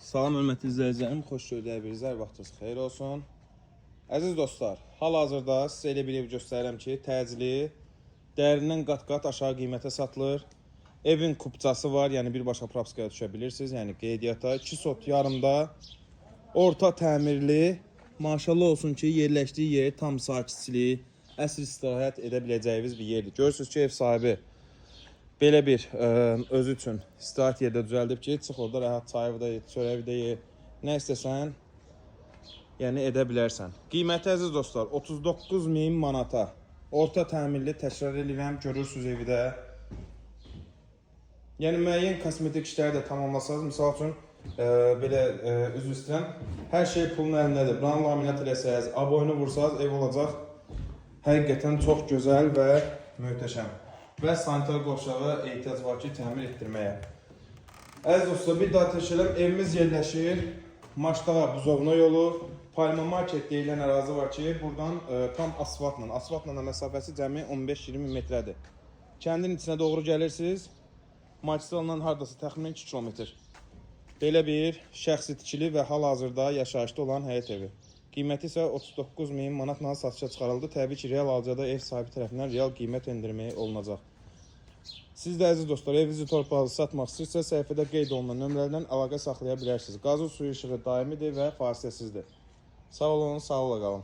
Salam hörmətli izləyicilərim, xoş gördüyünüz hər vaxtınız xeyir olsun. Əziz dostlar, hal-hazırda sizə elə bir ev göstərirəm ki, təcili, dəyərindən qat-qat aşağı qiymətə satılır. Evin kupçası var, yəni birbaşa propiskaya düşə bilirsiniz, yəni qeydiyyata. 2 sot yarımda, orta təmirli, maşallah olsun ki, yerləşdiyi yer tam sakitçilik, əsr istirahət edə biləcəyiniz bir yerdir. Görürsünüz ki, ev sahibi belə bir özü üçün istirahət yerdə düzəldib ki, çıx orada rahat çayı da ye, çörəyi də ye, nə istəsən, yəni edə bilərsən. Qiyməti əziz dostlar 39.000 manata. Orta təmirli, təkrar edirəm, görürsünüz evi də. Yəni müəyyən kosmetik işləri də tamamlasanız, misal üçün belə üzr istəyirəm, hər şey pulun əlindədir. Buranı laminat eləsəniz, aboyunu vursanız ev olacaq həqiqətən çox gözəl və möhtəşəm. Və sanitar qovşağa ehtiyac var ki, təmir etdirməyə. Əziz dostlar, bir daha təkrar edirəm, evimiz yerləşir Maçdağa Buzovna yolu, Palma Market deyilən ərazi var ki, buradan tam asfaltla məsafəsi cəmi 15-20 metrədir. Kəndin içinə doğru gəlirsiniz, Maçdağa hardasa təxminən 2 kilometr. Belə bir şəxsi tikili və hal-hazırda yaşayışda olan həyət evi. Qiyməti isə 39.000 manatla satışa çıxarıldı. Təbii ki, real alıcıda ev sahibi tərəfindən real qiymət endirməyi olunacaq. Siz də əziz dostlar, evinizi torpaqlı satmaq istəyirsə, səhifədə qeyd olunan nömrələrdən əlaqə saxlaya bilərsiniz. Qazı suyu işığı daimidir və fasiləsizdir. Sağ olun, sağlıqla qalın.